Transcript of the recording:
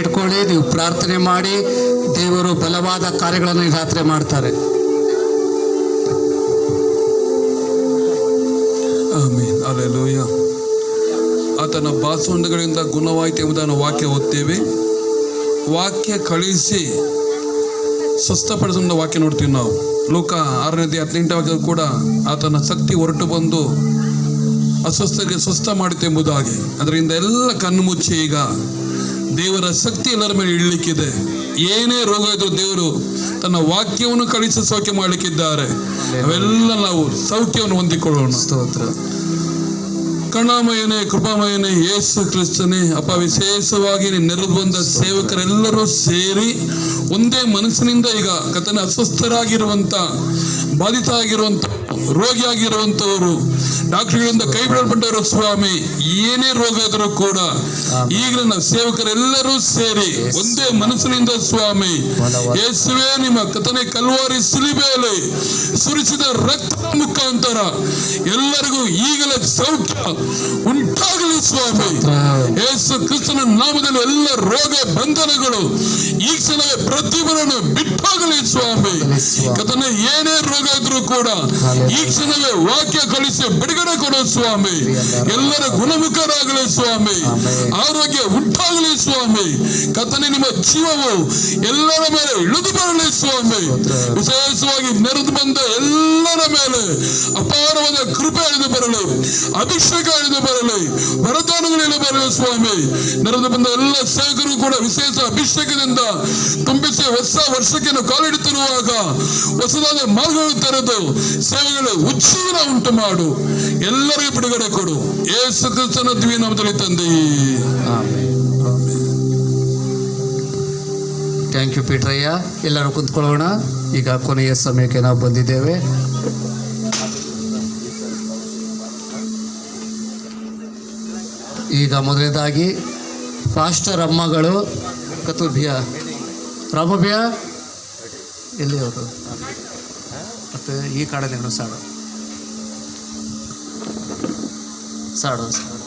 ಇಟ್ಕೊಳ್ಳಿ, ನೀವು ಪ್ರಾರ್ಥನೆ ಮಾಡಿ. ದೇವರು ಬಲವಾದ ಕಾರ್ಯಗಳನ್ನು ಈ ರಾತ್ರಿ ಮಾಡ್ತಾರೆ. ಆಮೆನ್. ಹಲ್ಲೆಲೂಯ. ಆತನ ಬಾಸುಂಡಗಳಿಂದ ಗುಣವಾಯಿತು ಎಂಬುದನ್ನು ವಾಕ್ಯ ಓದ್ತೇವೆ. ವಾಕ್ಯ ಕಳಿಸಿ ಸ್ವಸ್ಥಪಡಿಸುವ ವಾಕ್ಯ ನೋಡ್ತೀವಿ ನಾವು. ಲೋಕ 6:18 ಕೂಡ ಆತನ ಶಕ್ತಿ ಹೊರಟು ಬಂದು ಅಸ್ವಸ್ಥರಿಗೆ ಸ್ವಸ್ಥ ಮಾಡುತ್ತೆ ಎಂಬುದಾಗಿ. ಅದರಿಂದ ಎಲ್ಲ ಕಣ್ಣು ಮುಚ್ಚಿ ಈಗ ದೇವರ ಶಕ್ತಿ ಎಲ್ಲರ ಮೇಲೆ ಇಳ್ಲಿಕ್ಕಿದೆ. ಏನೇ ರೋಗ ಇದ್ರೂ ದೇವರು ತನ್ನ ವಾಕ್ಯವನ್ನು ಕಳಿಸಿ ಸೌಖ್ಯ ಮಾಡಲಿಕ್ಕಿದ್ದಾರೆ. ಅವೆಲ್ಲ ನಾವು ಸೌಖ್ಯವನ್ನು ಹೊಂದಿಕೊಳ್ಳೋಣ. ಸ್ತೋತ್ರ. ಕರುಣಾಮಯನೇ, ಕೃಪಾಮಯನೇ, ಯೇಸು ಕ್ರಿಸ್ತನೇ, ಅಪ್ಪ, ವಿಶೇಷವಾಗಿ ನೆರೆದು ಬಂದ ಸೇವಕರೆಲ್ಲರೂ ಸೇರಿ ಒಂದೇ ಮನಸ್ಸಿನಿಂದ ಈಗ ಕರ್ತನೇ ಅಸ್ವಸ್ಥರಾಗಿರುವಂತ, ಬಾಧಿತ ಆಗಿರುವಂತ, ರೋಗಿಯಾಗಿರುವಂತವರು, ಡಾಕ್ಟರ್ಗಳಿಂದ ಕೈ ಬಿಡಲ್ಪಟ್ಟವರು ಸ್ವಾಮಿ, ಏನೇ ರೋಗ ಇದ್ರೂ ಕೂಡ ಈಗಿನ ಸೇವಕರೆಲ್ಲರೂ ಸೇರಿ ಒಂದೇ ಮನಸ್ಸಿನಿಂದ ಸ್ವಾಮಿ ಯೇಸುವೇ, ನಿಮ್ಮ ಕರ್ತನೇ ಕಲ್ವಾರಿ ಶಿಲುಬೆಯಲ್ಲಿ ಸುರಿಸಿದ ರಕ್ತದ ಮುಖಾಂತರ ಎಲ್ಲರಿಗೂ ಈಗಲೇ ಸೌಖ್ಯ ಉಂಟಾಗಲಿ ಸ್ವಾಮಿ. ಯೇಸು ಕ್ರಿಸ್ತನ ನಾಮದಲ್ಲಿ ಎಲ್ಲ ರೋಗ ಬಂಧನಗಳು ಈ ಕ್ಷಣವೇ ಪ್ರತಿಭಟನೆ ಬಿಟ್ಟಾಗಲಿ ಸ್ವಾಮಿ. ಕರ್ತನೇ, ಏನೇ ರೋಗ ಇದ್ರೂ ಕೂಡ ಈ ಕ್ಷಣವೇ ವಾಕ್ಯ ಕಳಿಸಿ ಬಿಡುಗಡೆ ಕೊಡು ಸ್ವಾಮಿ. ಎಲ್ಲರ ಗುಣಮುಖರಾಗಲಿ ಸ್ವಾಮಿ. ಆರೋಗ್ಯ ಉಂಟಾಗಲಿ ಸ್ವಾಮಿ. ಕರ್ತನೇ, ನಿಮ್ಮ ಜೀವವು ಎಲ್ಲರ ಮೇಲೆ ಇಳಿದು ಬರಲಿ ಸ್ವಾಮಿ. ವಿಶೇಷವಾಗಿ ನೆರೆದು ಬಂದ ಎಲ್ಲರ ಮೇಲೆ ಅಪಾರವಾದ ಕೃಪೆ ಇಳಿದು ಬರಲಿ, ಅಭಿಷೇಕ ಇಳಿದು ಬರಲಿ, ವರದಾನಗಳು ಇಳಿದು ಬರಲಿ ಸ್ವಾಮಿ. ನೆರೆದು ಬಂದ ಎಲ್ಲ ಸೇವಕರು ಕೂಡ ವಿಶೇಷ ಅಭಿಷೇಕದಿಂದ ತುಂಬಿಸಿ ಹೊಸ ವರ್ಷಕ್ಕೆ ಕಾಲಿಡುತ್ತಿರುವಾಗ ಹೊಸದಾದ ಮಾರ್ಗಗಳು ತೆರೆದು ಸೇವೆಗಳ ಉಜ್ಜೀವನ ಉಂಟು ಮಾಡು. ಎಲ್ಲರಿಗೂ ಬಿಡುಗಡೆ ಕೊಡು. ಯೇಸು ಕ್ರಿಸ್ತನ ದಿವ್ಯ ನಾಮದಲ್ಲಿ ತಂದೆ. ಥ್ಯಾಂಕ್ ಯು ಪೀಟ್ರಯ್ಯ. ಎಲ್ಲರೂ ಕುಂತ್ಕೊಳ್ಳೋಣ. ಈಗ ಕೊನೆಯ ಸಮಯಕ್ಕೆ ನಾವು ಬಂದಿದ್ದೇವೆ. ಈಗ ಮೊದಲನೇದಾಗಿ ಪಾಸ್ಟರ್ ಅಮ್ಮಗಳು ಕತುರ್ಭಿಯಾ ರಾಮಭಿಯಾ ಎಲ್ಲಿ ಅವರು ಮತ್ತು ಈ ಕಾಡಲ್ಲಿ ಸಾಡು ಸಾಡು ಸಾಡು